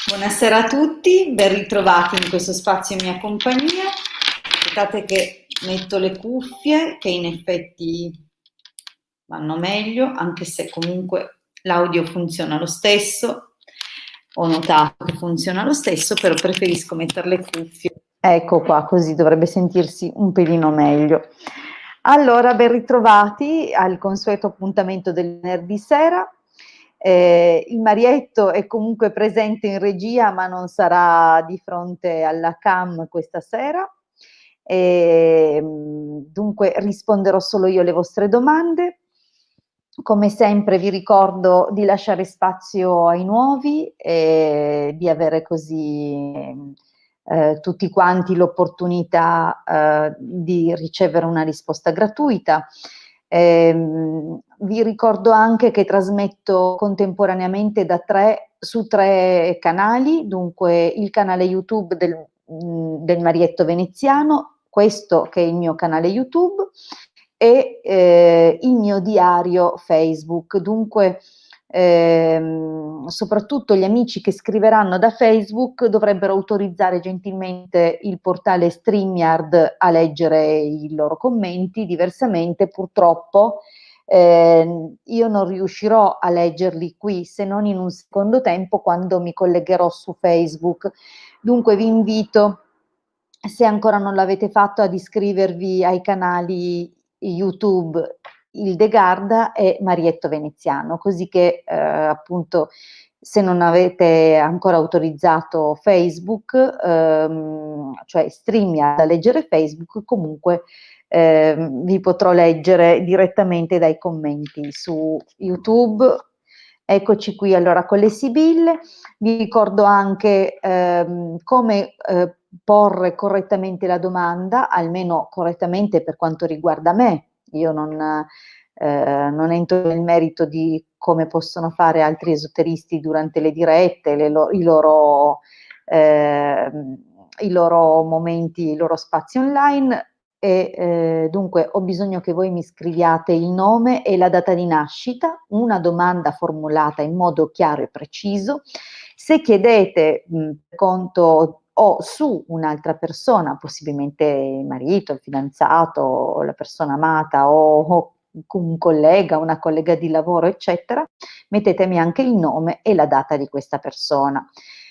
Buonasera a tutti, ben ritrovati in questo spazio in mia compagnia. Aspettate che metto le cuffie che in effetti vanno meglio, anche se comunque l'audio funziona lo stesso. Ho notato che funziona lo stesso, però preferisco mettere le cuffie. Ecco qua, così dovrebbe sentirsi un pelino meglio. Allora, ben ritrovati al consueto appuntamento del venerdì sera. Il Marietto è comunque presente in regia, ma non sarà di fronte alla cam questa sera. Dunque risponderò solo io alle vostre domande. Come sempre vi ricordo di lasciare spazio ai nuovi e di avere così tutti quanti l'opportunità di ricevere una risposta gratuita. Vi ricordo anche che trasmetto contemporaneamente su tre canali, dunque il canale YouTube del Marietto Veneziano, questo che è il mio canale YouTube, e il mio diario Facebook. Dunque, soprattutto gli amici che scriveranno da Facebook dovrebbero autorizzare gentilmente il portale StreamYard a leggere i loro commenti, diversamente purtroppo io non riuscirò a leggerli qui se non in un secondo tempo quando mi collegherò su Facebook. Dunque vi invito, se ancora non l'avete fatto, ad iscrivervi ai canali YouTube Il De Garda e Marietto Veneziano, così che appunto se non avete ancora autorizzato Facebook, cioè StreamYard a leggere Facebook, comunque vi potrò leggere direttamente dai commenti su YouTube. Eccoci qui allora con le sibille. Vi ricordo anche come porre correttamente la domanda, almeno correttamente per quanto riguarda me. Io non entro nel merito di come possono fare altri esoteristi durante le dirette, eh, i loro momenti, i loro spazi online. Dunque ho bisogno che voi mi scriviate il nome e la data di nascita, una domanda formulata in modo chiaro e preciso. Se chiedete conto o su un'altra persona, possibilmente il marito, il fidanzato, la persona amata o un collega, una collega di lavoro, eccetera, mettetemi anche il nome e la data di questa persona.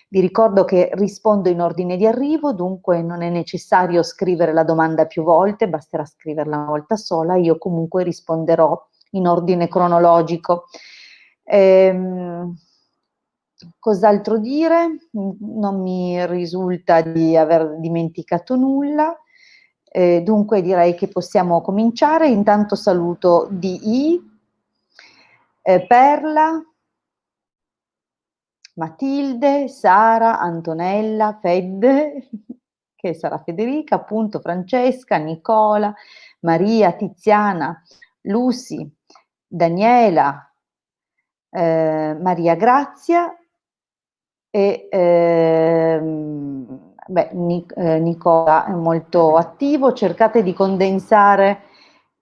Vi ricordo che rispondo in ordine di arrivo, dunque non è necessario scrivere la domanda più volte, basterà scriverla una volta sola, io comunque risponderò in ordine cronologico. Cos'altro dire? Non mi risulta di aver dimenticato nulla. Dunque direi che possiamo cominciare. Intanto saluto DI, Perla, Matilde, Sara, Antonella, Fedde, che sarà Federica, appunto, Francesca, Nicola, Maria, Tiziana, Lucy, Daniela, Maria Grazia e Nicola è molto attivo. Cercate di condensare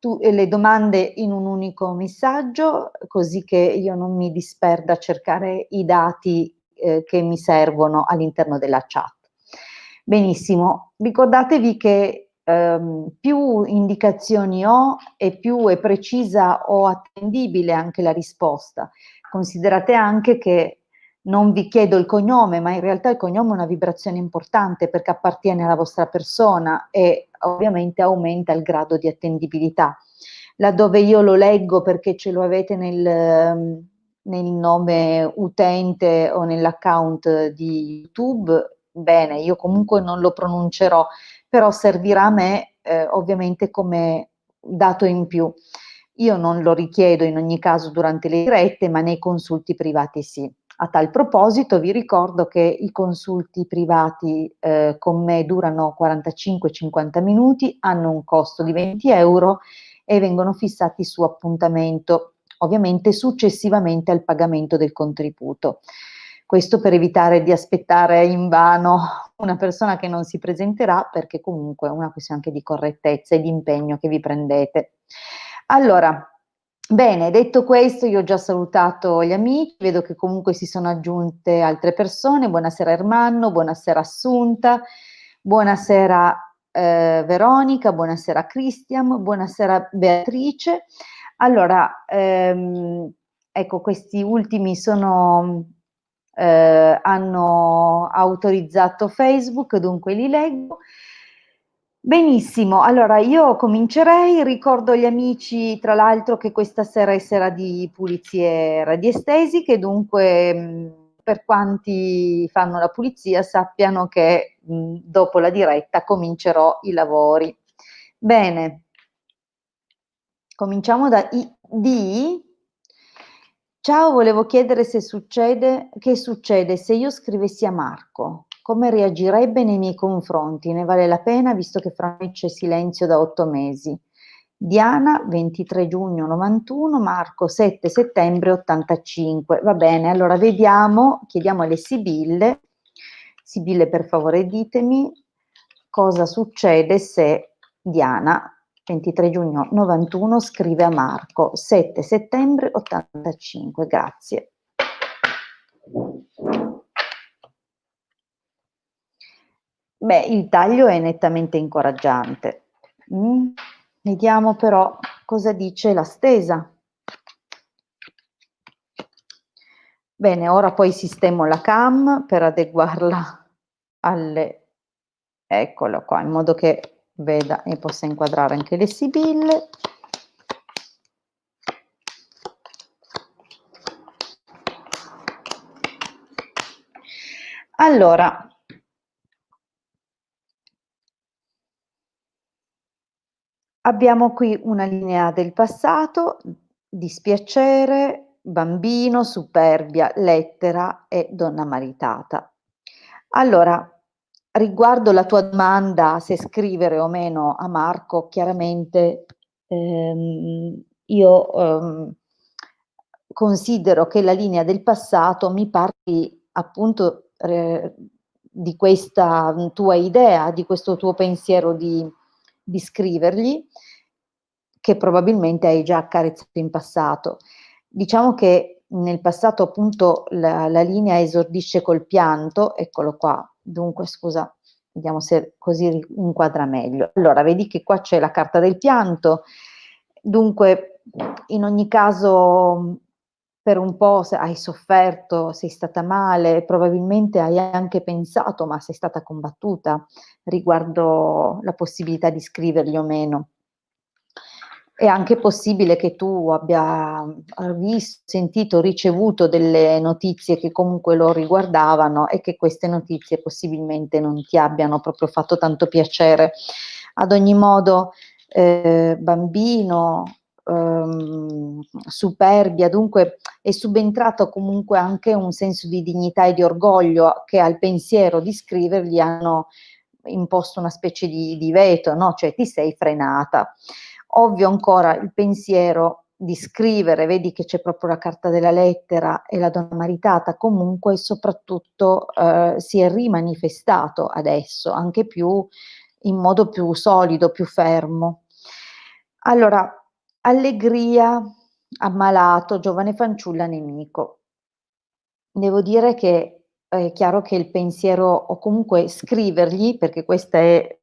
le domande in un unico messaggio, così che io non mi disperda a cercare i dati che mi servono all'interno della chat. Benissimo, ricordatevi che più indicazioni ho e più è precisa o attendibile anche la risposta. Considerate anche che non vi chiedo il cognome, ma in realtà il cognome è una vibrazione importante perché appartiene alla vostra persona e ovviamente aumenta il grado di attendibilità. Laddove io lo leggo perché ce lo avete nel nome utente o nell'account di YouTube, bene, io comunque non lo pronuncerò, però servirà a me ovviamente come dato in più. Io non lo richiedo in ogni caso durante le dirette, ma nei consulti privati sì. A tal proposito vi ricordo che i consulti privati con me durano 45-50 minuti, hanno un costo di 20 euro e vengono fissati su appuntamento, ovviamente successivamente al pagamento del contributo. Questo per evitare di aspettare invano una persona che non si presenterà, perché comunque è una questione anche di correttezza e di impegno che vi prendete. Allora, Bene, detto questo, io ho già salutato gli amici, vedo che comunque si sono aggiunte altre persone. Buonasera Ermanno, buonasera Assunta, buonasera Veronica, buonasera Cristian, buonasera Beatrice. Allora, ecco, questi ultimi hanno autorizzato Facebook, dunque li leggo. Benissimo, allora io comincerei, ricordo agli amici tra l'altro che questa sera è sera di pulizie radiestesiche, dunque per quanti fanno la pulizia sappiano che dopo la diretta comincerò i lavori. Bene, cominciamo da D. Ciao, volevo chiedere che succede se io scrivessi a Marco, come reagirebbe nei miei confronti? Ne vale la pena visto che fra noi c'è silenzio da 8 mesi. Diana, 23 giugno 91, Marco, 7 settembre 85. Va bene, allora vediamo, chiediamo alle Sibille. Sibille, per favore, ditemi cosa succede se Diana, 23 giugno 91, scrive a Marco, 7 settembre 85. Grazie. Beh, il taglio è nettamente incoraggiante. Vediamo però cosa dice la stesa. Bene, ora poi sistemo la cam per adeguarla alle... Eccolo qua, in modo che veda e possa inquadrare anche le Sibille. Allora, abbiamo qui una linea del passato, dispiacere, bambino, superbia, lettera e donna maritata. Allora, riguardo la tua domanda se scrivere o meno a Marco, chiaramente io considero che la linea del passato mi parli appunto di questa tua idea, di questo tuo pensiero di scrivergli, che probabilmente hai già accarezzato in passato. Diciamo che nel passato appunto la linea esordisce col pianto, eccolo qua, dunque scusa, vediamo se così inquadra meglio. Allora, vedi che qua c'è la carta del pianto, dunque in ogni caso per un po' se hai sofferto, sei stata male, probabilmente hai anche pensato, ma sei stata combattuta riguardo la possibilità di scrivergli o meno. È anche possibile che tu abbia visto, sentito, ricevuto delle notizie che comunque lo riguardavano e che queste notizie possibilmente non ti abbiano proprio fatto tanto piacere. Ad ogni modo, bambino, superbia, dunque è subentrato comunque anche un senso di dignità e di orgoglio che al pensiero di scrivergli hanno imposto una specie di veto, no? Cioè ti sei frenata. Ovvio ancora il pensiero di scrivere, vedi che c'è proprio la carta della lettera e la donna maritata, comunque soprattutto si è rimanifestato adesso, anche più in modo più solido, più fermo. Allora, allegria, ammalato, giovane fanciulla, nemico. Devo dire che è chiaro che il pensiero o comunque scrivergli, perché questa è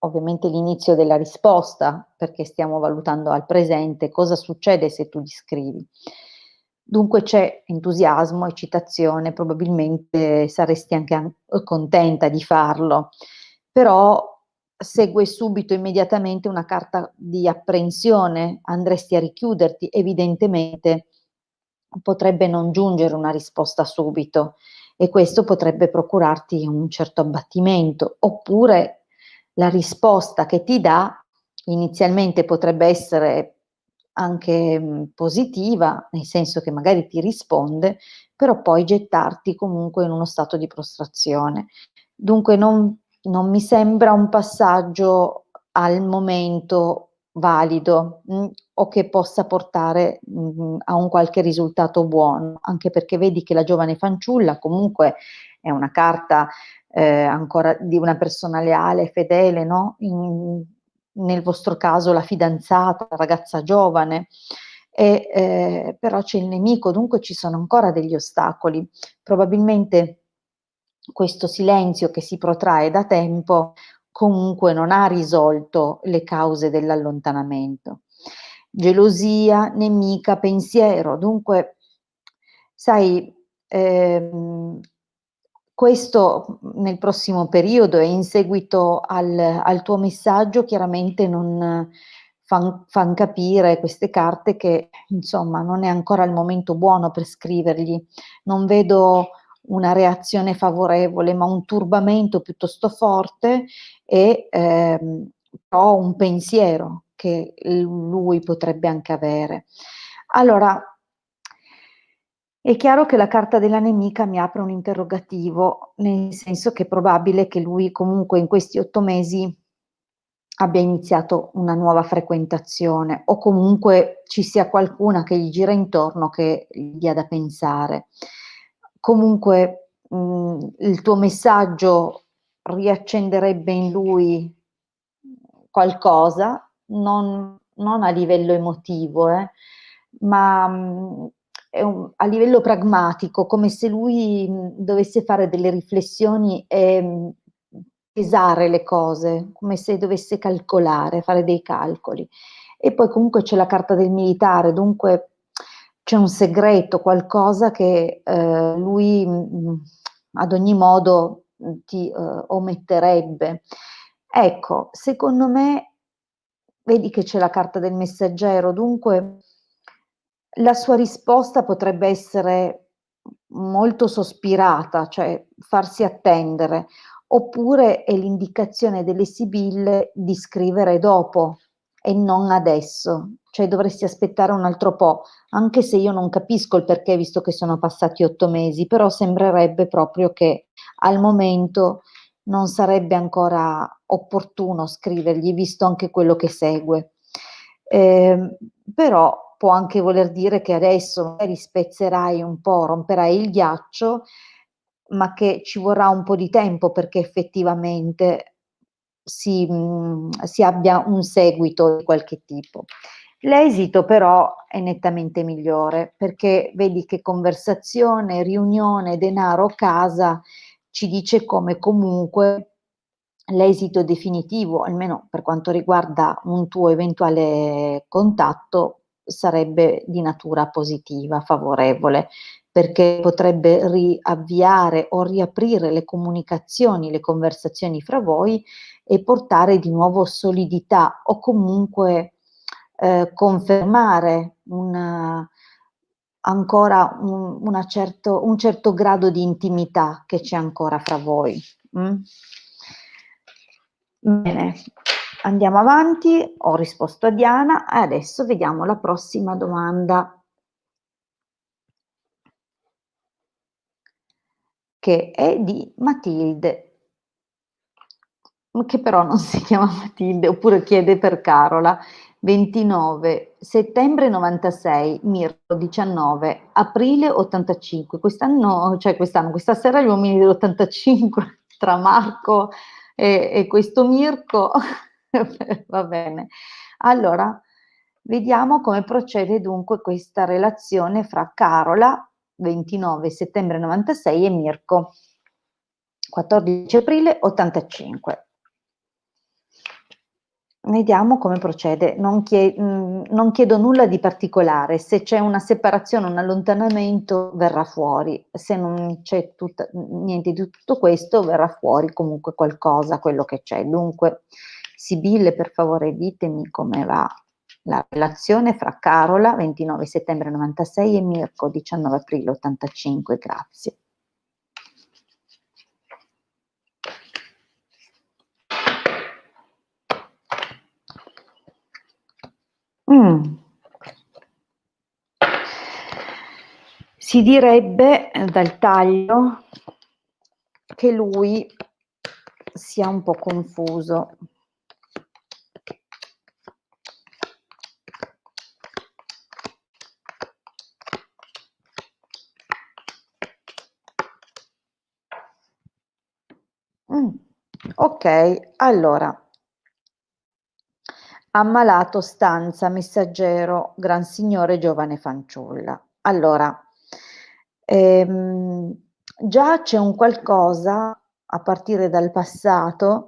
ovviamente l'inizio della risposta, perché stiamo valutando al presente cosa succede se tu gli scrivi. Dunque c'è entusiasmo, eccitazione, probabilmente saresti anche contenta di farlo, però segue subito, immediatamente una carta di apprensione, andresti a richiuderti, evidentemente potrebbe non giungere una risposta subito e questo potrebbe procurarti un certo abbattimento, oppure la risposta che ti dà inizialmente potrebbe essere anche positiva, nel senso che magari ti risponde, però poi gettarti comunque in uno stato di prostrazione. Dunque non mi sembra un passaggio al momento valido o che possa portare a un qualche risultato buono, anche perché vedi che la giovane fanciulla comunque è una carta ancora di una persona leale, fedele, no? Nel vostro caso la fidanzata, la ragazza giovane, però c'è il nemico, dunque ci sono ancora degli ostacoli. Probabilmente questo silenzio che si protrae da tempo comunque non ha risolto le cause dell'allontanamento. Gelosia, nemica, pensiero, dunque sai, questo nel prossimo periodo e in seguito al tuo messaggio chiaramente non fan capire queste carte che insomma non è ancora il momento buono per scrivergli. Non vedo una reazione favorevole, ma un turbamento piuttosto forte e però un pensiero che lui potrebbe anche avere. Allora, è chiaro che la carta della nemica mi apre un interrogativo, nel senso che è probabile che lui comunque in questi 8 mesi abbia iniziato una nuova frequentazione o comunque ci sia qualcuna che gli gira intorno che gli dia da pensare. Comunque, il tuo messaggio riaccenderebbe in lui qualcosa, non a livello emotivo, ma, è a livello pragmatico, come se lui, dovesse fare delle riflessioni e, pesare le cose, come se dovesse calcolare, fare dei calcoli. E poi comunque c'è la carta del militare, dunque c'è un segreto, qualcosa che, lui, ad ogni modo, ti, ometterebbe. Ecco, secondo me vedi che c'è la carta del messaggero, dunque la sua risposta potrebbe essere molto sospirata, cioè farsi attendere, oppure è l'indicazione delle sibille di scrivere dopo e non adesso, cioè dovresti aspettare un altro po', anche se io non capisco il perché, visto che sono passati 8 mesi, però sembrerebbe proprio che al momento non sarebbe ancora opportuno scrivergli, visto anche quello che segue. Però può anche voler dire che adesso magari spezzerai un po', romperai il ghiaccio, ma che ci vorrà un po' di tempo perché effettivamente si abbia un seguito di qualche tipo. L'esito però è nettamente migliore, perché vedi che conversazione, riunione, denaro, casa ci dice come comunque l'esito definitivo, almeno per quanto riguarda un tuo eventuale contatto, sarebbe di natura positiva, favorevole, perché potrebbe riavviare o riaprire le comunicazioni, le conversazioni fra voi e portare di nuovo solidità o comunque confermare ancora un certo grado di intimità che c'è ancora fra voi. Bene, andiamo avanti. Ho risposto a Diana e adesso vediamo la prossima domanda, che è di Matilde, che però non si chiama Matilde, oppure chiede per Carola. 29 settembre 96, Mirko 19, aprile 85. Questa sera gli uomini dell'85 tra Marco e questo Mirko. Va bene. Allora, vediamo come procede dunque questa relazione fra Carola, 29 settembre 96, e Mirko, 14 aprile 85. Vediamo come procede. Non chiedo nulla di particolare. Se c'è una separazione, un allontanamento, verrà fuori. Se non c'è niente di tutto questo, verrà fuori comunque qualcosa, quello che c'è. Dunque, Sibille, per favore, ditemi come va la relazione fra Carola, 29 settembre 96, e Mirko, 19 aprile 85. Grazie. Si direbbe dal taglio che lui sia un po' confuso. Ok, allora Ammalato, stanza, messaggero, gran signore, giovane fanciulla. Allora, ehm, già c'è un qualcosa, a partire dal passato,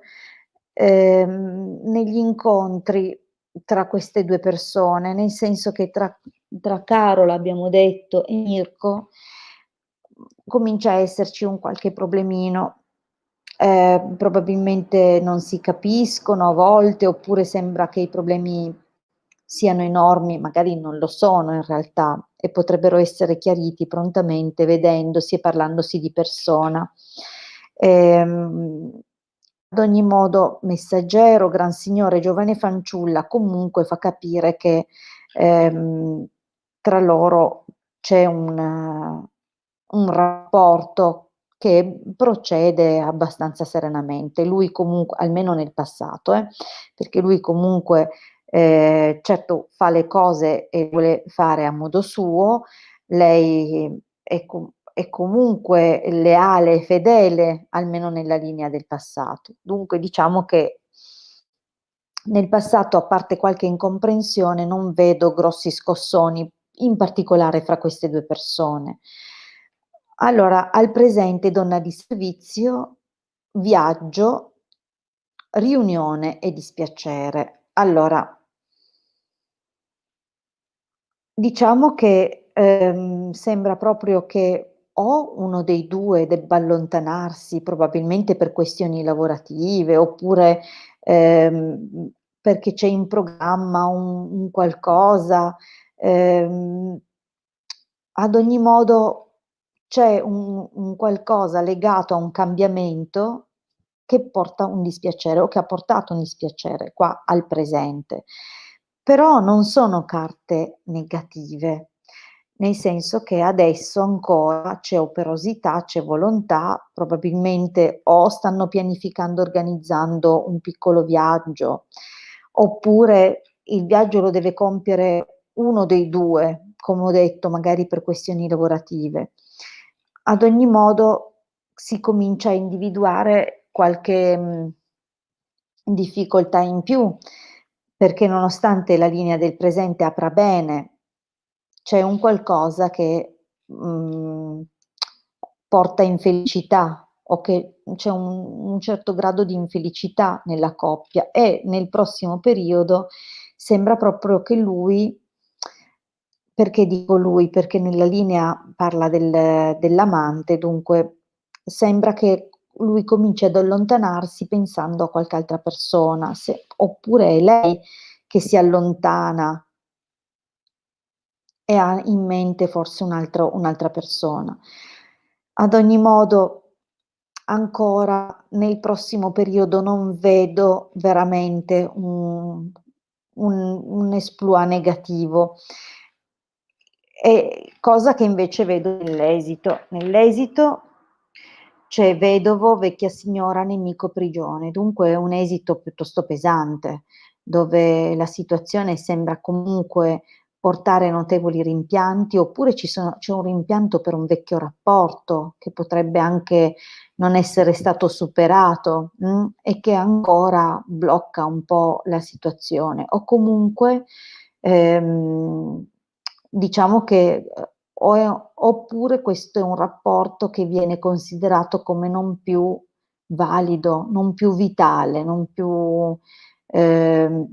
negli incontri tra queste 2 persone, nel senso che tra Carola, abbiamo detto, e Mirko, comincia a esserci un qualche problemino. Probabilmente non si capiscono a volte, oppure sembra che i problemi siano enormi, magari non lo sono in realtà, e potrebbero essere chiariti prontamente vedendosi e parlandosi di persona. Ad ogni modo, messaggero, gran signore, giovane fanciulla, comunque fa capire che tra loro c'è un rapporto che procede abbastanza serenamente. Lui comunque, almeno nel passato, perché lui comunque certo fa le cose e vuole fare a modo suo, lei è comunque leale e fedele, almeno nella linea del passato. Dunque diciamo che nel passato, a parte qualche incomprensione, non vedo grossi scossoni, in particolare fra queste 2 persone. Allora, al presente donna di servizio, viaggio, riunione e dispiacere. Allora, diciamo che, sembra proprio che o uno dei 2 debba allontanarsi, probabilmente per questioni lavorative, oppure, perché c'è in programma un qualcosa, ehm, ad ogni modo c'è un qualcosa legato a un cambiamento che porta un dispiacere o che ha portato un dispiacere qua al presente. Però non sono carte negative, nel senso che adesso ancora c'è operosità, c'è volontà, probabilmente o stanno pianificando, organizzando un piccolo viaggio, oppure il viaggio lo deve compiere uno dei 2, come ho detto, magari per questioni lavorative. Ad ogni modo si comincia a individuare qualche, difficoltà in più, perché nonostante la linea del presente apra bene, c'è un qualcosa che, porta infelicità o che c'è un certo grado di infelicità nella coppia e nel prossimo periodo sembra proprio che lui, perché dico lui? Perché nella linea parla dell'amante, dunque sembra che lui cominci ad allontanarsi pensando a qualche altra persona, oppure è lei che si allontana e ha in mente forse un'altra persona. Ad ogni modo, ancora nel prossimo periodo non vedo veramente un exploit negativo, cosa che invece vedo nell'esito. Nell'esito c'è vedovo, vecchia signora, nemico prigione, dunque è un esito piuttosto pesante, dove la situazione sembra comunque portare notevoli rimpianti, oppure c'è un rimpianto per un vecchio rapporto che potrebbe anche non essere stato superato, e che ancora blocca un po' la situazione. O comunque, diciamo che, oppure questo è un rapporto che viene considerato come non più valido, non più vitale, ehm,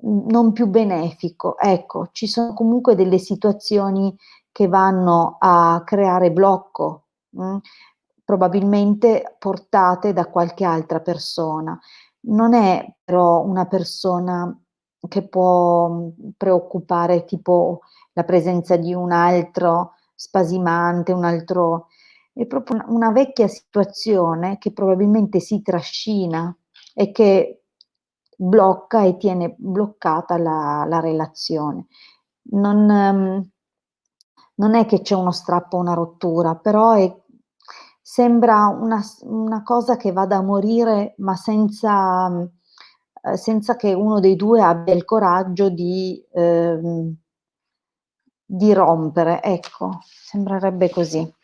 non più benefico. Ecco, ci sono comunque delle situazioni che vanno a creare blocco, probabilmente portate da qualche altra persona. Non è però una persona che può, preoccupare, tipo la presenza di un altro spasimante, un altro, è proprio una vecchia situazione che probabilmente si trascina e che blocca e tiene bloccata la relazione. Non non è che c'è uno strappo o una rottura, però sembra una cosa che vada a morire, ma senza che uno dei 2 abbia il coraggio di rompere, ecco, sembrerebbe così.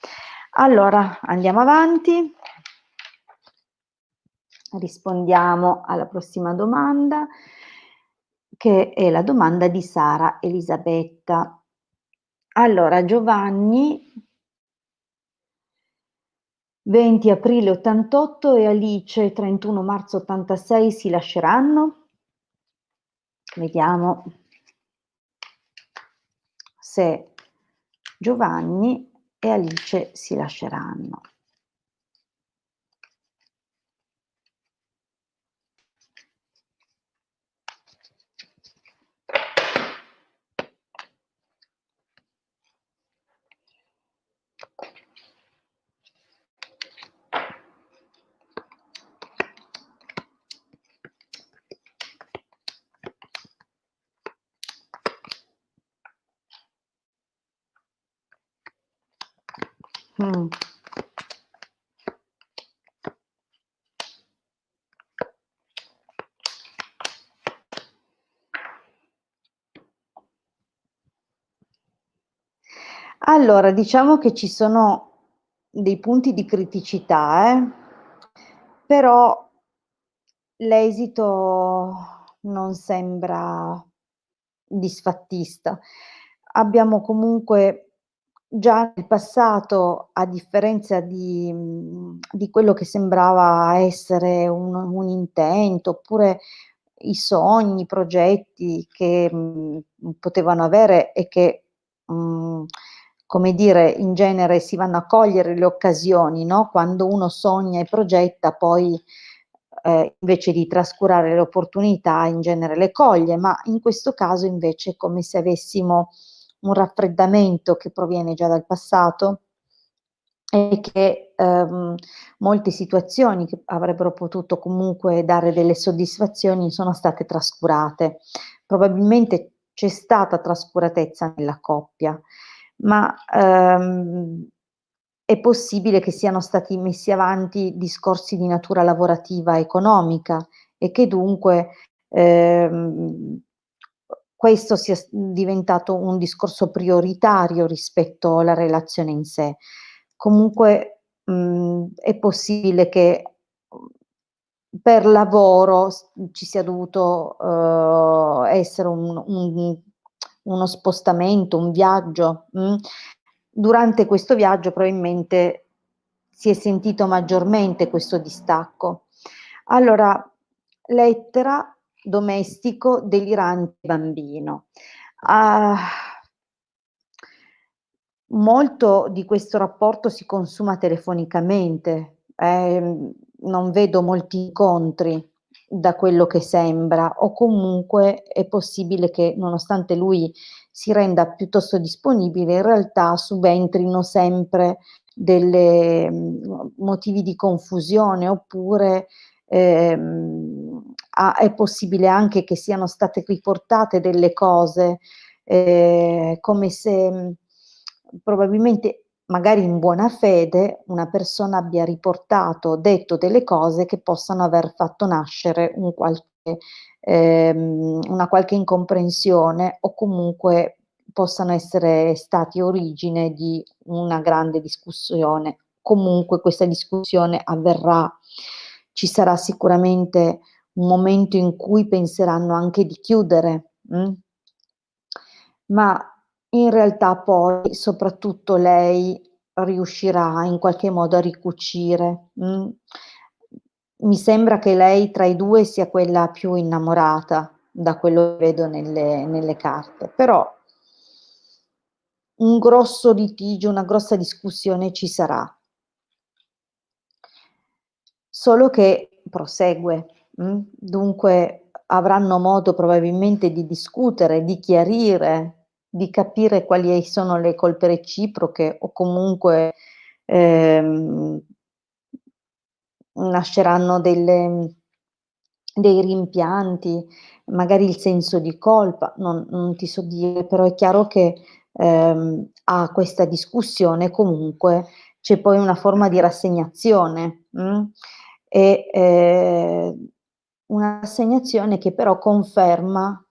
Allora, andiamo avanti. Rispondiamo alla prossima domanda. che è la domanda di Sara Elisabetta. Allora, Giovanni, 20 aprile 88 e Alice, 31 marzo 86, si lasceranno? Vediamo se Giovanni e Alice si lasceranno. Mm. Allora, diciamo che ci sono dei punti di criticità, però l'esito non sembra disfattista. Abbiamo comunque già nel passato, a differenza di quello che sembrava essere un intento, oppure i sogni, i progetti che, potevano avere e che, come dire, in genere si vanno a cogliere le occasioni, no, quando uno sogna e progetta poi, invece di trascurare le opportunità in genere le coglie, ma in questo caso invece è come se avessimo un raffreddamento che proviene già dal passato e che, molte situazioni che avrebbero potuto comunque dare delle soddisfazioni sono state trascurate. Probabilmente c'è stata trascuratezza nella coppia, ma, è possibile che siano stati messi avanti discorsi di natura lavorativa, economica e che dunque, questo sia diventato un discorso prioritario rispetto alla relazione in sé. Comunque, è possibile che, per lavoro ci sia dovuto, essere uno spostamento, un viaggio, Durante questo viaggio probabilmente si è sentito maggiormente questo distacco. Allora, lettera, domestico, delirante bambino. Ah, molto di questo rapporto si consuma telefonicamente, non vedo molti incontri da quello che sembra, o comunque è possibile che nonostante lui si renda piuttosto disponibile, in realtà subentrino sempre delle motivi di confusione, oppure è possibile anche che siano state riportate delle cose, come se, probabilmente, magari in buona fede, una persona abbia riportato, detto delle cose che possano aver fatto nascere una qualche incomprensione, o comunque possano essere stati origine di una grande discussione. Comunque questa discussione avverrà, ci sarà sicuramente un momento in cui penseranno anche di chiudere, ma in realtà poi soprattutto lei riuscirà in qualche modo a ricucire, Mi sembra che lei tra i 2 sia quella più innamorata, da quello che vedo nelle carte, però un grosso litigio, una grossa discussione ci sarà. Solo che prosegue, dunque avranno modo probabilmente di discutere, di chiarire, di capire quali sono le colpe reciproche, o comunque, ehm, nasceranno dei rimpianti, magari il senso di colpa, non ti so dire, però è chiaro che, a questa discussione comunque c'è poi una forma di rassegnazione, e, una rassegnazione che però conferma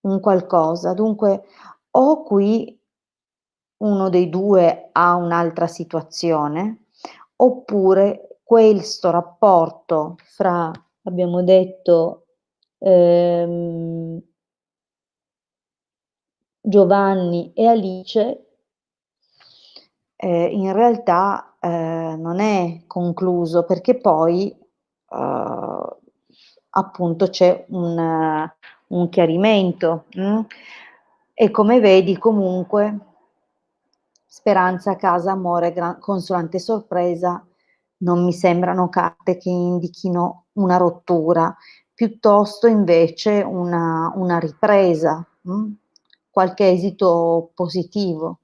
un qualcosa. Dunque, o qui uno dei 2 ha un'altra situazione, oppure questo rapporto fra, abbiamo detto, ehm, Giovanni e Alice, in realtà, non è concluso, perché poi, appunto c'è un chiarimento, e come vedi comunque speranza, casa, amore, consolante sorpresa non mi sembrano carte che indichino una rottura, piuttosto invece una ripresa, qualche esito positivo.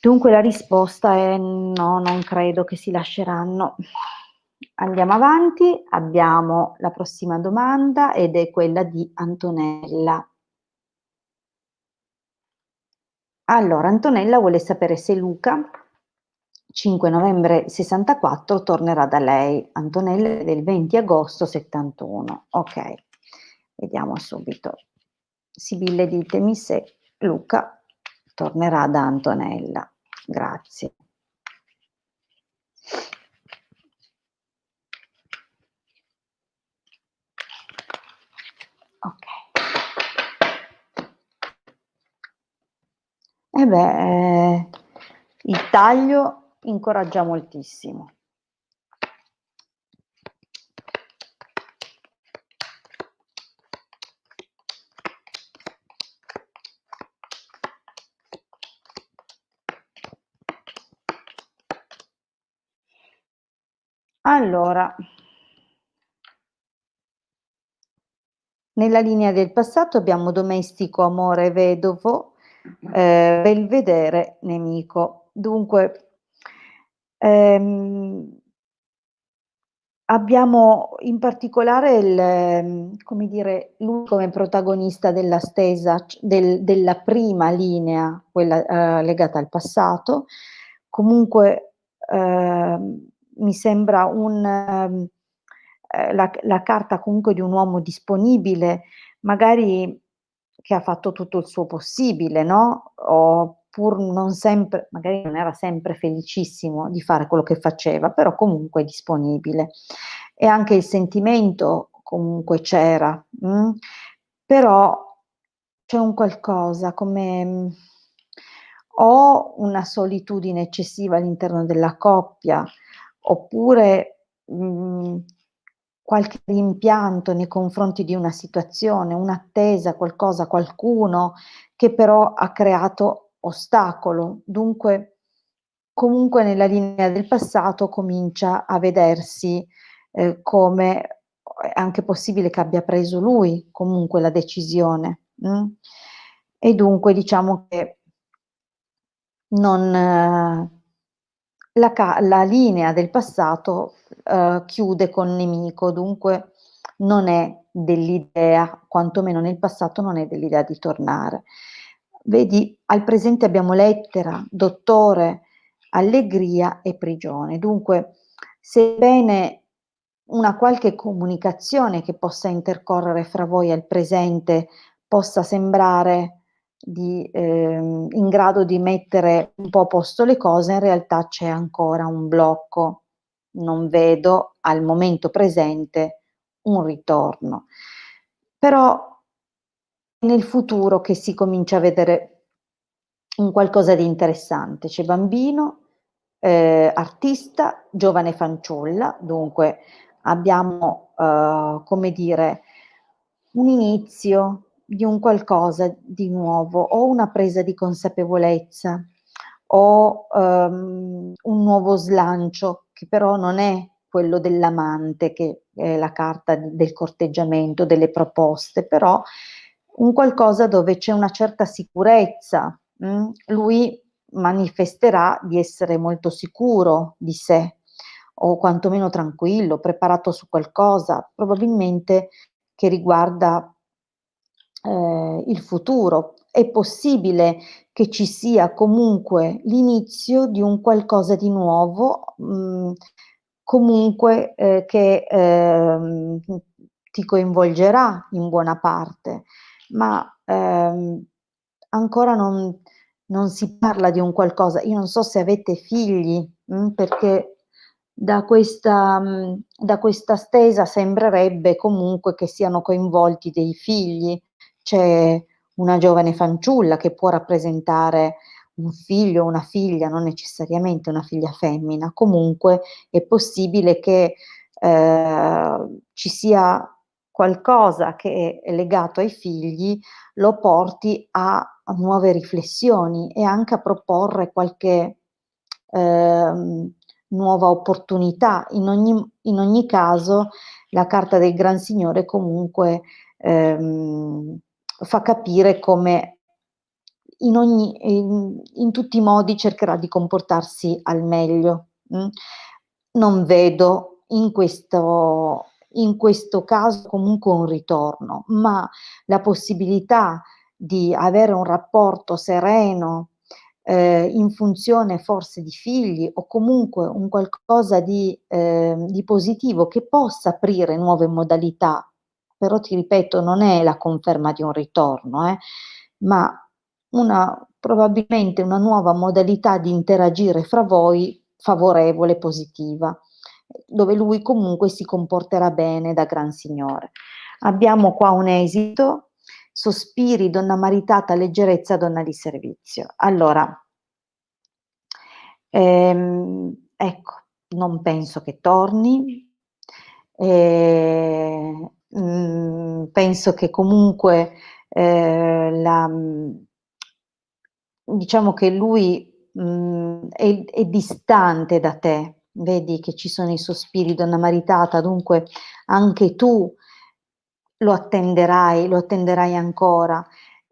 Dunque la risposta è no, non credo che si lasceranno. Andiamo avanti, abbiamo la prossima domanda ed è quella di Antonella. Allora, Antonella vuole sapere se Luca, 5 novembre 64, tornerà da lei. Antonella è del 20 agosto 71. Ok, vediamo subito. Sibille, ditemi se Luca tornerà da Antonella. Grazie. Ok. E beh, il taglio incoraggia moltissimo. Allora, nella linea del passato abbiamo domestico, amore, vedovo, belvedere, nemico. Dunque, abbiamo in particolare come dire, lui come protagonista della stesa, della prima linea, quella legata al passato. Comunque mi sembra la carta comunque di un uomo disponibile, magari che ha fatto tutto il suo possibile, no, o pur non sempre, magari non era sempre felicissimo di fare quello che faceva, però comunque disponibile. E anche il sentimento comunque c'era, però c'è un qualcosa come o una solitudine eccessiva all'interno della coppia, oppure, qualche rimpianto nei confronti di una situazione, un'attesa, qualcosa, qualcuno che però ha creato ostacolo. Dunque, comunque nella linea del passato comincia a vedersi, come è anche possibile che abbia preso lui comunque la decisione, e dunque diciamo che non la linea del passato, chiude con nemico, dunque non è dell'idea, quantomeno nel passato non è dell'idea di tornare. Vedi, al presente abbiamo lettera, dottore, allegria e prigione. Dunque, sebbene una qualche comunicazione che possa intercorrere fra voi al presente possa sembrare in grado di mettere un po' a posto le cose, in realtà c'è ancora un blocco. Non vedo al momento presente un ritorno. Però nel futuro che si comincia a vedere un qualcosa di interessante. C'è bambino, artista, giovane fanciulla, dunque abbiamo, come dire, un inizio di un qualcosa di nuovo, o una presa di consapevolezza, o, un nuovo slancio, che però non è quello dell'amante, che è la carta del corteggiamento, delle proposte, però un qualcosa dove c'è una certa sicurezza. Lui manifesterà di essere molto sicuro di sé, o quantomeno tranquillo, preparato su qualcosa, probabilmente che riguarda il futuro. È possibile che ci sia comunque l'inizio di un qualcosa di nuovo, comunque che ti coinvolgerà in buona parte, ma ancora non si parla di un qualcosa. Io non so se avete figli, perché da questa stesa sembrerebbe comunque che siano coinvolti dei figli. C'è una giovane fanciulla che può rappresentare un figlio o una figlia, non necessariamente una figlia femmina, comunque è possibile che ci sia qualcosa che è legato ai figli, lo porti a nuove riflessioni e anche a proporre qualche nuova opportunità. In ogni caso la carta del Gran Signore comunque fa capire come in tutti i modi cercherà di comportarsi al meglio. Non vedo in questo caso comunque un ritorno, ma la possibilità di avere un rapporto sereno, in funzione forse di figli o comunque un qualcosa di positivo che possa aprire nuove modalità, però ti ripeto non è la conferma di un ritorno, ma probabilmente una nuova modalità di interagire fra voi favorevole, positiva, dove lui comunque si comporterà bene da gran signore. Abbiamo qua un esito: sospiri, donna maritata, leggerezza, donna di servizio. Allora, ecco, non penso che torni, penso che comunque diciamo che lui è distante da te, vedi che ci sono i sospiri, donna maritata, dunque anche tu lo attenderai ancora.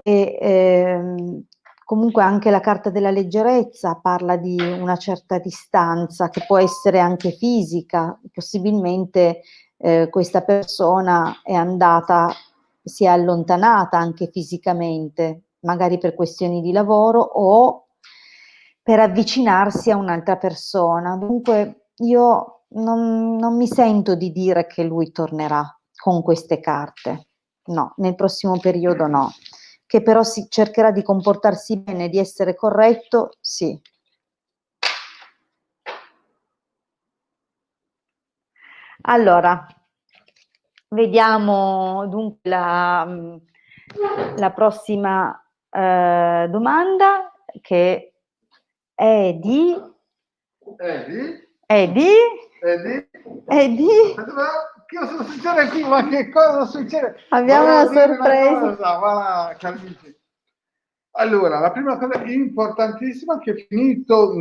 E comunque anche la carta della leggerezza parla di una certa distanza che può essere anche fisica, possibilmente questa persona si è allontanata anche fisicamente, magari per questioni di lavoro o per avvicinarsi a un'altra persona. Dunque io non mi sento di dire che lui tornerà con queste carte. No, nel prossimo periodo no. Che però si cercherà di comportarsi bene, di essere corretto, sì. Allora, vediamo dunque la prossima domanda, che è di Eddie. Che cosa succede qui? Ma che cosa succede? Abbiamo una sorpresa. Una cosa, voilà, carissimi. Allora, la prima cosa importantissima è che finito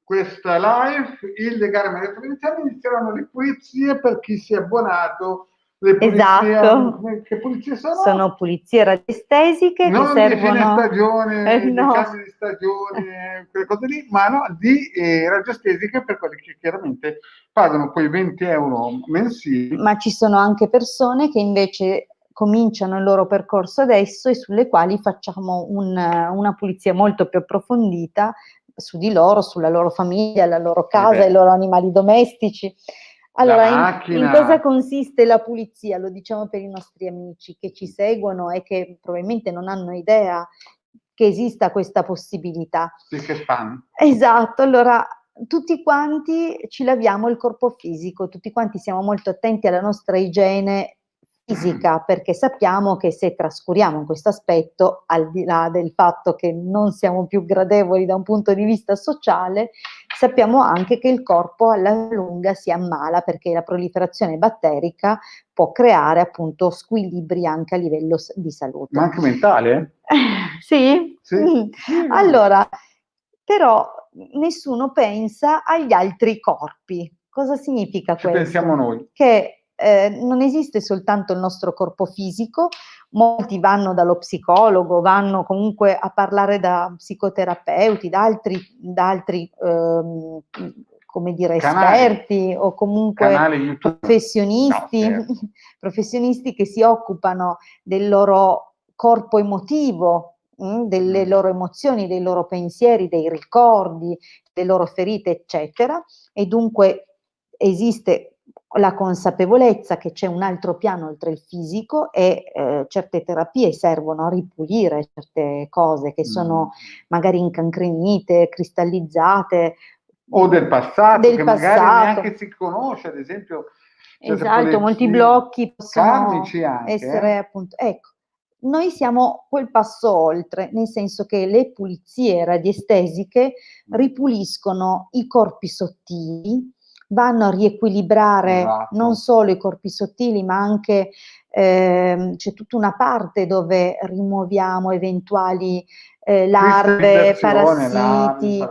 questa live, il legale mi ha detto inizieranno le pulizie per chi si è abbonato. Le pulizie, Esatto. che pulizie sono? Sono pulizie radiestesiche Non che di fine servono... stagione, di no. cambio di stagione, quelle cose lì, ma no, di radiestesiche per quelli che chiaramente pagano quei 20 euro mensili. Ma ci sono anche persone che invece cominciano il loro percorso adesso e sulle quali facciamo una pulizia molto più approfondita su di loro, sulla loro famiglia, la loro casa, i loro animali domestici. Allora, in cosa consiste la pulizia? Lo diciamo per i nostri amici che ci seguono e che probabilmente non hanno idea che esista questa possibilità. Sì, che fan. Esatto, allora tutti quanti ci laviamo il corpo fisico, tutti quanti siamo molto attenti alla nostra igiene fisica, perché sappiamo che se trascuriamo questo aspetto, al di là del fatto che non siamo più gradevoli da un punto di vista sociale, sappiamo anche che il corpo alla lunga si ammala, perché la proliferazione batterica può creare appunto squilibri anche a livello di salute. Ma anche mentale? Sì? Sì. Allora, però nessuno pensa agli altri corpi. Cosa significa Ci questo? pensiamo noi. Che non esiste soltanto il nostro corpo fisico, molti vanno dallo psicologo, vanno comunque a parlare da psicoterapeuti, da altri come dire, esperti o comunque professionisti, no, certo. professionisti che si occupano del loro corpo emotivo, delle loro emozioni, dei loro pensieri, dei ricordi, delle loro ferite, eccetera, e dunque esiste la consapevolezza che c'è un altro piano oltre il fisico e certe terapie servono a ripulire certe cose che sono magari incancrenite, cristallizzate. O del passato, che magari neanche si conosce, ad esempio. Esatto, molti blocchi possono essere appunto, ecco, noi siamo quel passo oltre, nel senso che le pulizie radiestesiche ripuliscono i corpi sottili, vanno a riequilibrare non solo i corpi sottili, ma anche c'è tutta una parte dove rimuoviamo eventuali larve, parassiti,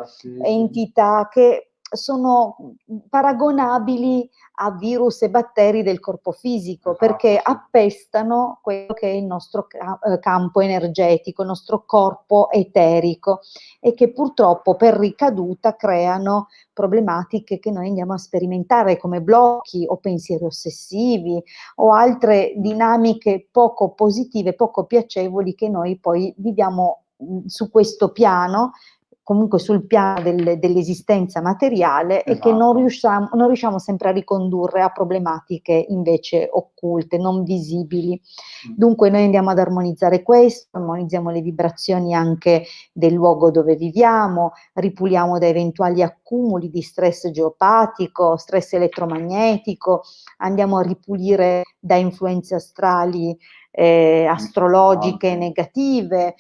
entità che sono paragonabili a virus e batteri del corpo fisico, perché appestano quello che è il nostro campo energetico, il nostro corpo eterico, e che purtroppo per ricaduta creano problematiche che noi andiamo a sperimentare, come blocchi o pensieri ossessivi o altre dinamiche poco positive, poco piacevoli che noi poi viviamo su questo piano, comunque sul piano dell'esistenza materiale, e che non riusciamo sempre a ricondurre a problematiche invece occulte, non visibili. Dunque noi andiamo ad armonizzare questo, armonizziamo le vibrazioni anche del luogo dove viviamo, ripuliamo da eventuali accumuli di stress geopatico, stress elettromagnetico, andiamo a ripulire da influenze astrali, astrologiche negative,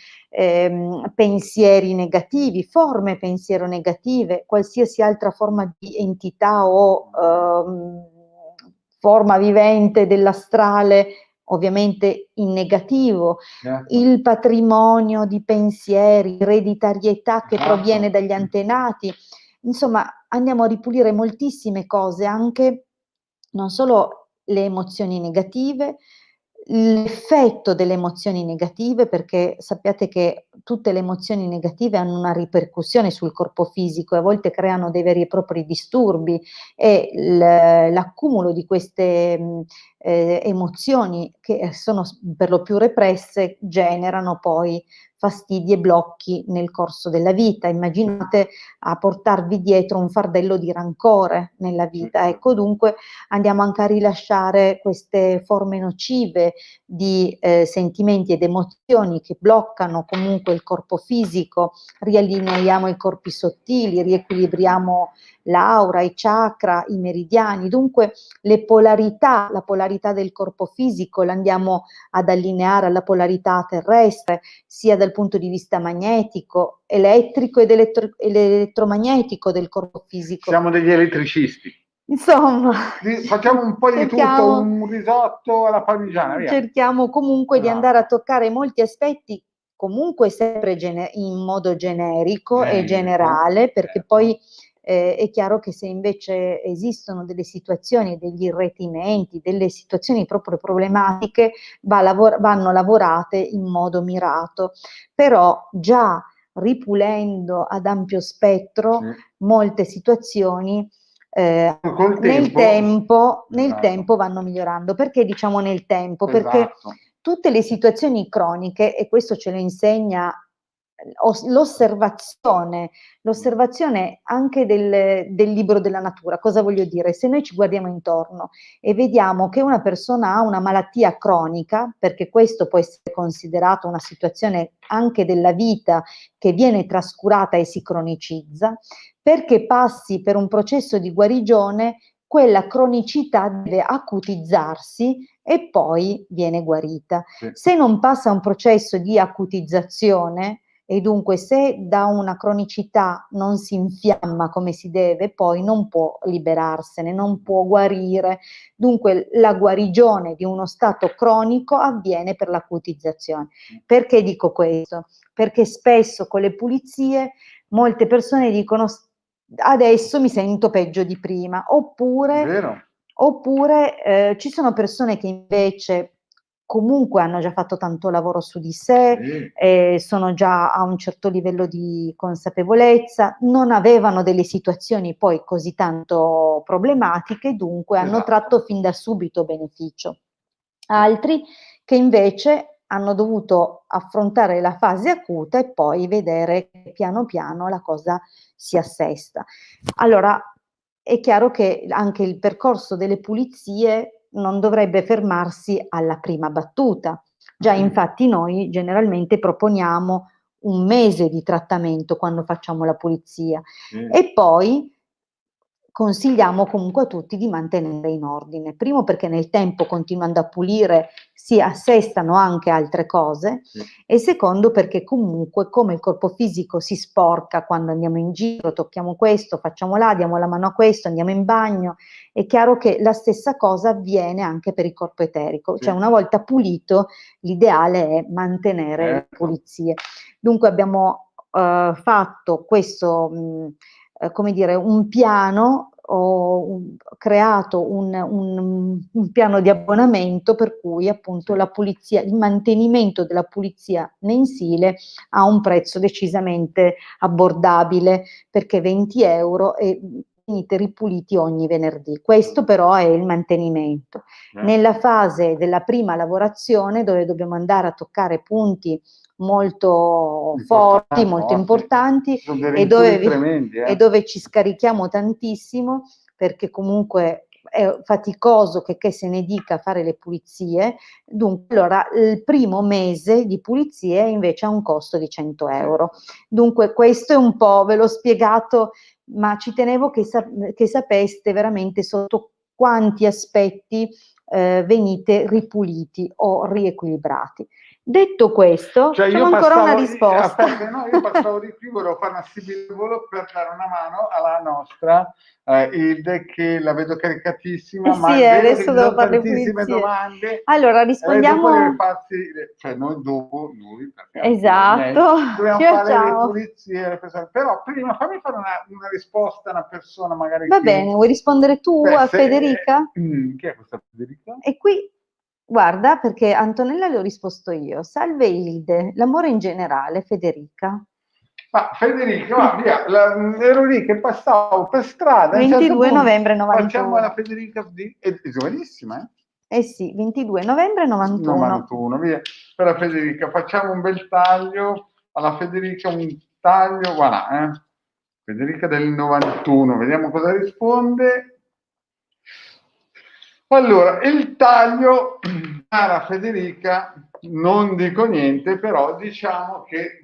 pensieri negativi, forme pensiero negative, qualsiasi altra forma di entità o forma vivente dell'astrale, ovviamente in negativo, il patrimonio di pensieri, ereditarietà che proviene dagli antenati. Insomma, andiamo a ripulire moltissime cose, anche non solo le emozioni negative, l'effetto delle emozioni negative, perché sappiate che tutte le emozioni negative hanno una ripercussione sul corpo fisico e a volte creano dei veri e propri disturbi, e l'accumulo di queste emozioni, che sono per lo più represse, generano poi fastidi e blocchi nel corso della vita. Immaginate a portarvi dietro un fardello di rancore nella vita. Ecco, dunque andiamo anche a rilasciare queste forme nocive di sentimenti ed emozioni che bloccano comunque il corpo fisico, riallineiamo i corpi sottili, riequilibriamo l'aura, i chakra, i meridiani. Dunque la polarità del corpo fisico l'andiamo ad allineare alla polarità terrestre, sia dal punto di vista magnetico, elettrico ed elettromagnetico del corpo fisico. Siamo degli elettricisti. Insomma, facciamo un po' di tutto, un risotto alla parmigiana, via. Cerchiamo comunque di andare a toccare molti aspetti, comunque sempre in modo generico e generale, perché poi è chiaro che se invece esistono delle situazioni, degli irretimenti, delle situazioni proprio problematiche, vanno lavorate in modo mirato. Però già ripulendo ad ampio spettro molte situazioni, nel tempo vanno migliorando. Perché diciamo nel tempo? Perché tutte le situazioni croniche, e questo ce lo insegna l'osservazione anche del libro della natura. Cosa voglio dire? Se noi ci guardiamo intorno e vediamo che una persona ha una malattia cronica, perché questo può essere considerato una situazione anche della vita che viene trascurata e si cronicizza, perché passi per un processo di guarigione, quella cronicità deve acutizzarsi e poi viene guarita. Se non passa un processo di acutizzazione, e dunque se da una cronicità non si infiamma come si deve, poi non può liberarsene, non può guarire. Dunque la guarigione di uno stato cronico avviene per l'acutizzazione. Perché dico questo? Perché spesso con le pulizie molte persone dicono adesso mi sento peggio di prima, oppure ci sono persone che invece comunque hanno già fatto tanto lavoro su di sé, sono già a un certo livello di consapevolezza, non avevano delle situazioni poi così tanto problematiche, dunque hanno tratto fin da subito beneficio. Altri che invece hanno dovuto affrontare la fase acuta e poi vedere che piano piano la cosa si assesta. Allora, è chiaro che anche il percorso delle pulizie non dovrebbe fermarsi alla prima battuta. Già infatti noi generalmente proponiamo un mese di trattamento quando facciamo la pulizia, e poi consigliamo comunque a tutti di mantenere in ordine. Primo perché nel tempo, continuando a pulire, si assestano anche altre cose, e secondo perché comunque, come il corpo fisico si sporca quando andiamo in giro, tocchiamo questo, facciamo là, diamo la mano a questo, andiamo in bagno, è chiaro che la stessa cosa avviene anche per il corpo eterico. Cioè, una volta pulito, l'ideale è mantenere le pulizie. Dunque abbiamo fatto questo, come dire, un piano, ho creato un piano di abbonamento per cui appunto la pulizia, il mantenimento della pulizia mensile ha un prezzo decisamente abbordabile, perché 20 euro e venite ripuliti ogni venerdì. Questo però è il mantenimento. Nella fase della prima lavorazione, dove dobbiamo andare a toccare punti molto forti, molto importanti, e dove ci scarichiamo tantissimo, perché comunque è faticoso che se ne dica fare le pulizie. Dunque, allora, il primo mese di pulizie invece ha un costo di 100 euro. Dunque, questo è un po', ve l'ho spiegato, ma ci tenevo che sapeste veramente sotto quanti aspetti venite ripuliti o riequilibrati. Detto questo, cioè c'è ancora una risposta. Aspetta, no, io passavo di qui, volevo fare una sibilvolo per dare una mano alla nostra Hilde, che la vedo caricatissima, sì, ma adesso devo fare le tantissime pulizie. domande. Allora, rispondiamo. Dopo deve farsi, cioè noi dopo, esatto, dobbiamo fare le pulizie, però prima fammi fare una risposta a una persona magari. Va bene, vuoi rispondere tu a Federica? Chi è questa Federica? E qui, guarda, perché Antonella le ho risposto io. Salve Hilde, l'amore in generale, Federica. Ma Federica, va via, ero lì che passavo per strada. 22 novembre 91. Facciamo la Federica è giovanissima, eh? Sì, 22 novembre 91. 91, via. Per la Federica facciamo un bel taglio, alla Federica un taglio, guarda, Federica del 91, vediamo cosa risponde. Allora, il taglio, cara Federica, non dico niente, però diciamo che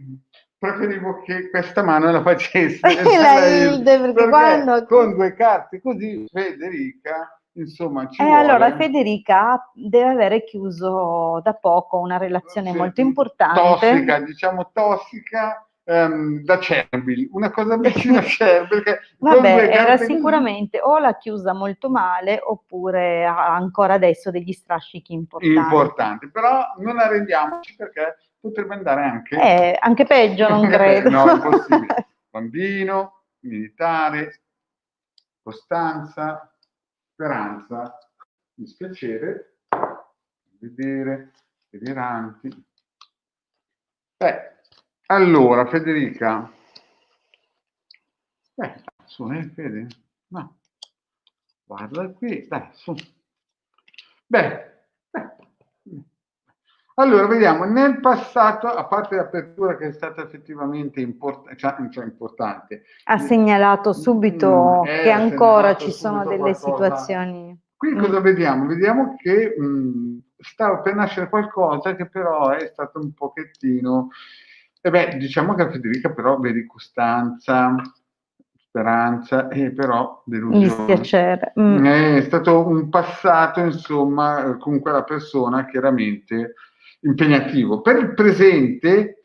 preferivo che questa mano la facesse la Hilde, perché quando con due carte così Federica, insomma, ci vuole. Allora Federica deve avere chiuso da poco una relazione molto importante, tossica, diciamo tossica, da Chernobyl, una cosa vicina a Chernobyl. Vabbè, era sicuramente o l'ha chiusa molto male oppure ha ancora adesso degli strascichi importanti. Però non arrendiamoci, perché potrebbe andare anche peggio, non credo. No, è possibile. Bambino, militare, costanza, speranza, dispiacere, vedere, deliranti. Allora, Federica, su, Fede? No, guarda qui, dai, su. Allora, vediamo, nel passato, a parte l'apertura che è stata effettivamente importante, ha segnalato subito che ancora ci sono delle situazioni. Qui cosa vediamo? Vediamo che stava per nascere qualcosa che però è stato un pochettino. Diciamo che a Federica però vedi costanza, speranza e però delusione. Dispiacere. È stato un passato, insomma, con quella persona chiaramente impegnativo. Per il presente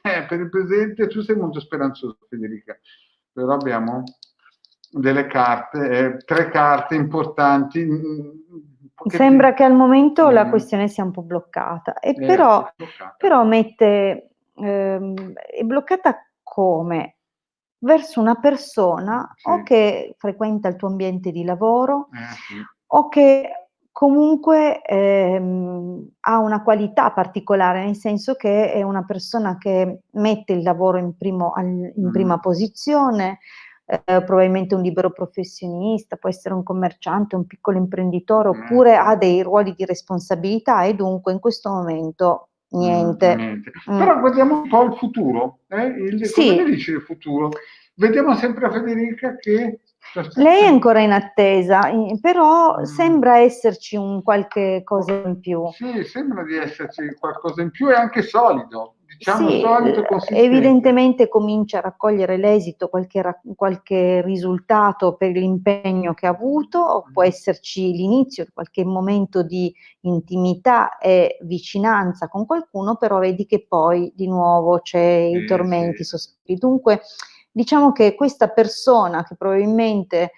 tu sei molto speranzoso, Federica, però abbiamo delle carte, 3 carte importanti. Sembra che al momento la questione sia un po' bloccata, però mette, è bloccata come? Verso una persona o che frequenta il tuo ambiente di lavoro o che comunque ha una qualità particolare, nel senso che è una persona che mette il lavoro in prima posizione, probabilmente un libero professionista, può essere un commerciante, un piccolo imprenditore, oppure ha dei ruoli di responsabilità e dunque in questo momento niente. Però guardiamo un po' il futuro. Cosa ne dice il futuro? Vediamo sempre a Federica che... Lei è ancora in attesa, però sembra esserci un qualche cosa in più. Sì, sembra di esserci qualcosa in più e anche solido. diciamo Sì, solido e consistente. evidentemente comincia a raccogliere l'esito, qualche risultato per l'impegno che ha avuto, o può esserci l'inizio di qualche momento di intimità e vicinanza con qualcuno, però vedi che poi di nuovo c'è i tormenti, i sospiri. Dunque, diciamo che questa persona che probabilmente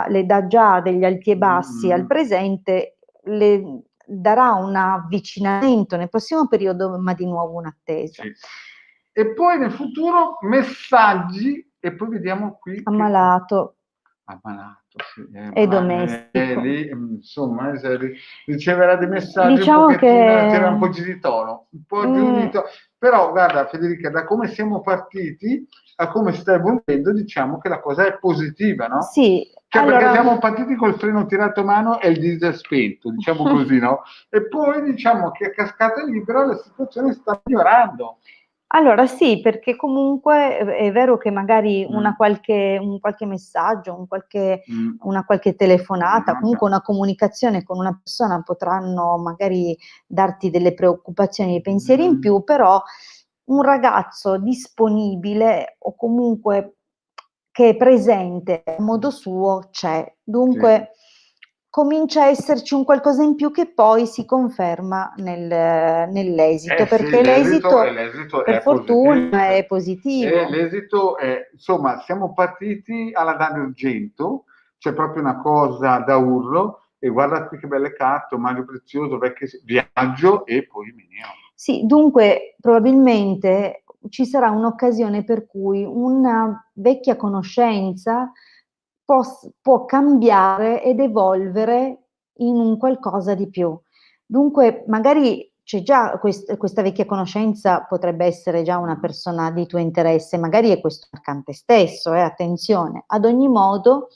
le dà già degli alti e bassi al presente, le darà un avvicinamento nel prossimo periodo, ma di nuovo un'attesa. Sì. E poi nel futuro messaggi, e poi vediamo qui. Ammalato. Ammalato, sì, E domestico. lì, insomma, riceverà dei messaggi Diciamo un pochettino, che c'era un po' giù di tono, un po' giù di tono. Però guarda Federica, da come siamo partiti a come sta evolvendo, diciamo che la cosa è positiva, no? sì, Cioè, allora, perché siamo partiti col freno tirato a mano e il diesel spento, diciamo così, no? E poi diciamo che a cascata libera la situazione sta migliorando. allora sì, perché comunque è vero che magari un qualche messaggio, una qualche telefonata, comunque una comunicazione con una persona potranno magari darti delle preoccupazioni, dei pensieri in più, però un ragazzo disponibile o comunque che è presente a modo suo c'è. Dunque comincia a esserci un qualcosa in più che poi si conferma nell'esito, perché l'esito per è positivo. fortuna è positivo. L'esito è, insomma, siamo partiti alla Dario Argento, c'è proprio una cosa da urlo, e guarda qui che belle carte, Mario Prezioso, vecchio viaggio e poi Mineo. Sì, dunque probabilmente ci sarà un'occasione per cui una vecchia conoscenza può cambiare ed evolvere in un qualcosa di più. Dunque magari c'è già questa vecchia conoscenza, potrebbe essere già una persona di tuo interesse, magari è questo mercante stesso, attenzione. Ad ogni modo,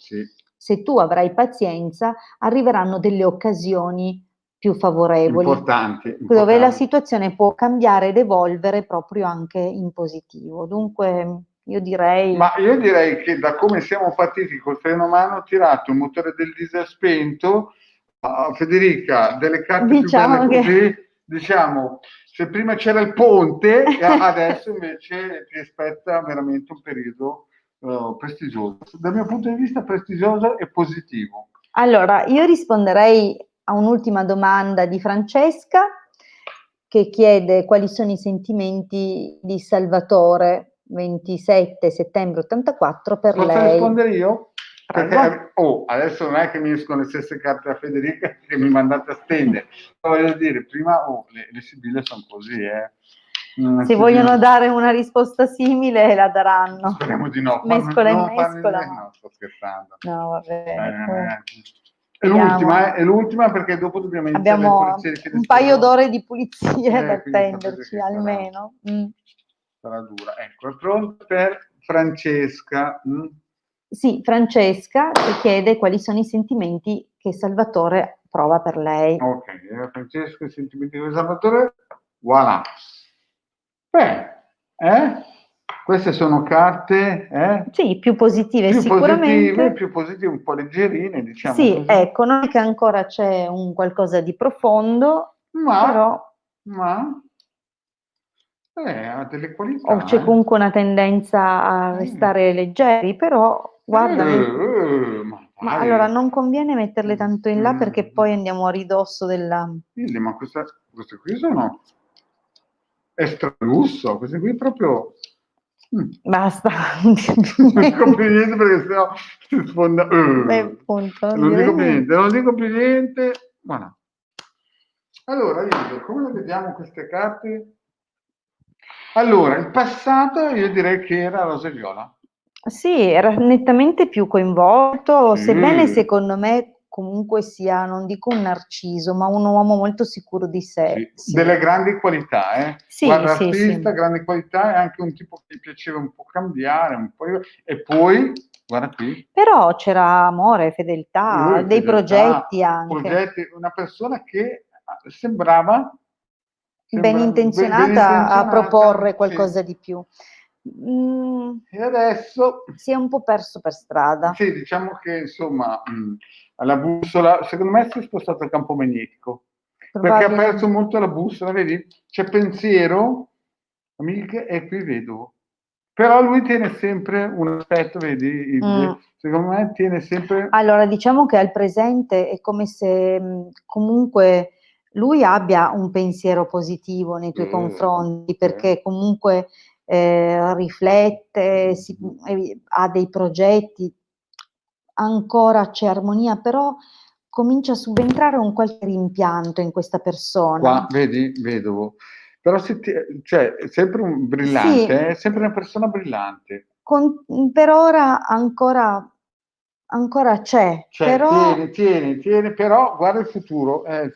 se tu avrai pazienza, arriveranno delle occasioni più favorevoli, importanti. dove la situazione può cambiare ed evolvere proprio anche in positivo. Dunque io direi... Ma io direi che da come siamo partiti col freno a mano, ho tirato il motore del diesel spento, Federica, delle carte più belle così, diciamo, se prima c'era il ponte, adesso invece ti aspetta veramente un periodo prestigioso. Dal mio punto di vista prestigioso e positivo. Allora, io risponderei a un'ultima domanda di Francesca, che chiede quali sono i sentimenti di Salvatore, 27 settembre 84, per lei. Posso rispondere io? Prego. Perché adesso non è che mi escono le stesse carte a Federica che mi mandate a stendere. Voglio dire, prima le sibille sono così, Se vogliono dare una risposta simile, la daranno. Speriamo di no. Mescola e mescola. No, sto scherzando. No, va bene. È l'ultima perché dopo dobbiamo iniziare le Abbiamo pulizie. un paio d'ore di pulizie da attenderci, almeno. Sarà dura. Ecco, è pronto per Francesca. Sì, Francesca ti chiede quali sono i sentimenti che Salvatore prova per lei. Ok, Francesca, i sentimenti di Salvatore. Voilà. Queste sono carte, sì, più positive sicuramente. più positive, un po' leggerine, diciamo. Sì, così. ecco, non è che ancora c'è un qualcosa di profondo, però ha delle qualità. O c'è comunque una tendenza a restare leggeri, però guarda, ma allora non conviene metterle tanto in là perché poi andiamo a ridosso della... Ma queste qui sono extra lusso, queste qui proprio... Basta. Non dico più niente perché sennò si sfonda. Appunto, non dico più niente, non dico più niente. Voilà. Allora, come le vediamo queste carte? Allora, il passato io direi che era rosa e viola. Sì, era nettamente più coinvolto, sebbene secondo me comunque sia, non dico un narciso, ma un uomo molto sicuro di sé. Sì. Delle grandi qualità, Sì, guarda, sì, artista, grandi qualità, è anche un tipo che gli piaceva un po' cambiare, e poi, guarda qui. Però c'era amore, fedeltà, dei progetti anche. Una persona che sembrava Ben intenzionata a proporre qualcosa di più. E adesso si è un po' perso per strada. Sì, diciamo che insomma alla bussola, secondo me si è spostato al campo magnetico, perché ha perso molto la bussola, vedi? C'è pensiero, amiche e qui vedovo. Però lui tiene sempre un aspetto, vedi, secondo me tiene sempre... Allora, diciamo che al presente è come se comunque lui abbia un pensiero positivo nei tuoi confronti, perché comunque riflette, ha dei progetti, ancora c'è armonia, però comincia a subentrare un qualche rimpianto in questa persona. Qua, vedi, vedovo. Però cioè, è sempre un brillante, Sì. è sempre una persona brillante. Per ora ancora c'è, Cioè, però tiene, però guarda il futuro è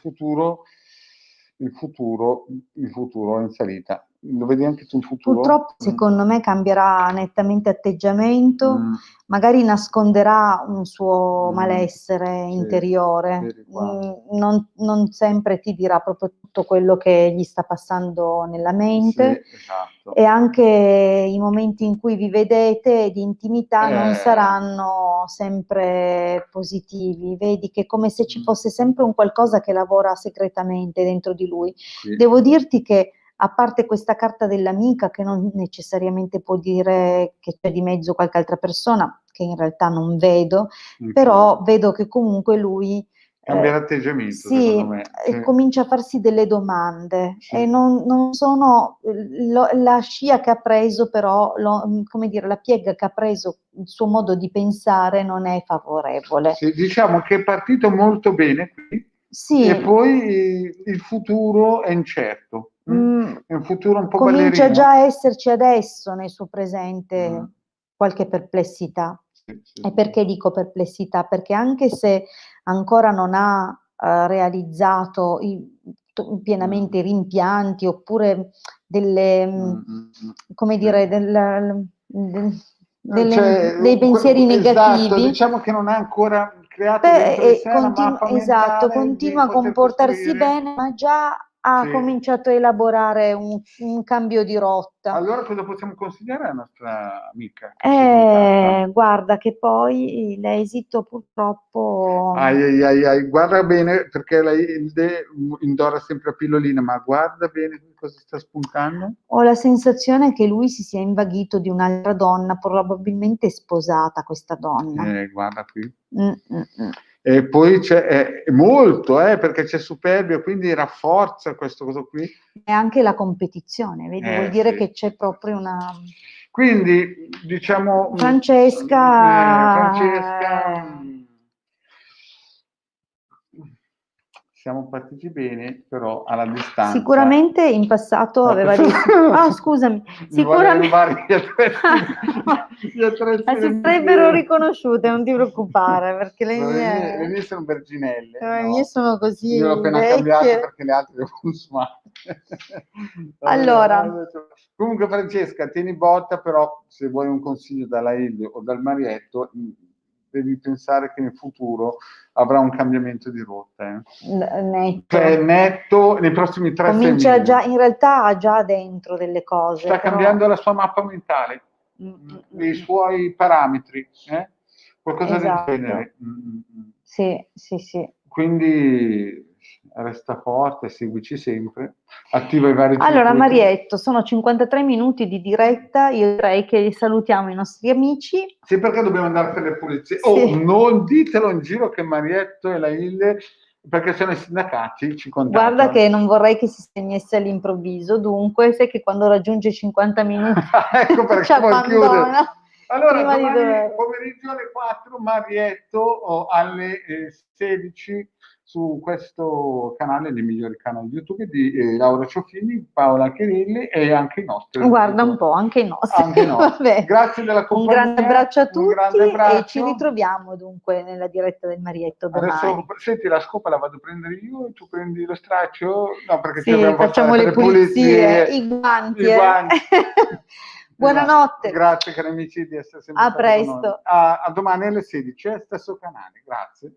in salita. Lo vedi anche sul futuro? purtroppo secondo me cambierà nettamente atteggiamento, magari nasconderà un suo malessere interiore, vedi qua. non sempre ti dirà proprio tutto quello che gli sta passando nella mente. Sì, esatto. E anche i momenti in cui vi vedete di intimità non saranno sempre positivi, vedi che è come se ci fosse sempre un qualcosa che lavora segretamente dentro di lui. Sì. Devo dirti che, a parte questa carta dell'amica, che non necessariamente può dire che c'è di mezzo qualche altra persona, che in realtà non vedo, però vedo che comunque lui cambia l'atteggiamento, sì, secondo me. comincia a farsi delle domande Sì. e non sono la scia che ha preso, però come dire, la piega che ha preso, il suo modo di pensare non è favorevole. Sì, diciamo che è partito molto bene qui, sì. E poi il futuro è incerto. È un futuro un po' comincia ballerino. già a esserci adesso nel suo presente qualche perplessità. E perché dico perplessità? Perché anche se ancora non ha realizzato pienamente i rimpianti oppure delle, come dire, dei pensieri negativi. Esatto, diciamo che non ha ancora creato dentro di sé una mappa esatto, mentale continua a di poter comportarsi costruire. bene, ma già ha cominciato a elaborare un cambio di rotta. Allora cosa possiamo consigliare alla nostra amica? Guarda che poi l'esito purtroppo... Guarda bene, perché la Hilde indora sempre a pillolina, ma guarda bene cosa sta spuntando. Ho la sensazione che lui si sia invaghito di un'altra donna, probabilmente sposata questa donna. Guarda qui. E poi c'è molto, perché c'è superbia, quindi rafforza questo cosa qui. E anche la competizione, vedi, vuol dire che c'è proprio una... Quindi, diciamo... Francesca... siamo partiti bene, però alla distanza. Sicuramente in passato aveva dei... Ah, scusami. Sicuramente... gli attrezzi si sarebbero riconosciute, non ti preoccupare, perché le mie sono verginelle. Le mie sono così Io l'ho appena cambiate perché le altre le ho consumate. Allora... Comunque Francesca, tieni botta, però se vuoi un consiglio dalla Hilde o dal Marietto, devi pensare che nel futuro avrà un cambiamento di rotta. Netto nei prossimi 3-6 mesi. Comincia già, in realtà ha già dentro delle cose. Sta cambiando la sua mappa mentale, i suoi parametri, qualcosa del genere. Sì. Quindi resta forte, seguici sempre, attiva i vari circuiti. Allora Marietto, sono 53 minuti di diretta, io direi che salutiamo i nostri amici. Sì, perché dobbiamo andare per le pulizie. Non ditelo in giro che Marietto e la Hilde, perché sono i sindacati, ci contattano. Guarda che non vorrei che si spegnesse all'improvviso, dunque sai che quando raggiunge 50 minuti ecco perché ci abbandona. Allora, domani pomeriggio alle 4, Marietto alle 16 su questo canale, dei migliori canali YouTube di Laura Ciofini, Paola Chirilli e anche i nostri. Guarda un po', anche i nostri. Grazie della compagnia. Un grande abbraccio a tutti e ci ritroviamo dunque nella diretta del Marietto domani. Adesso, senti, la scopa la vado a prendere io e tu prendi lo straccio? No, perché facciamo le pulizie. I guanti. Buonanotte. Grazie cari amici di essere sempre stati con noi. A domani alle 16, stesso canale. Grazie.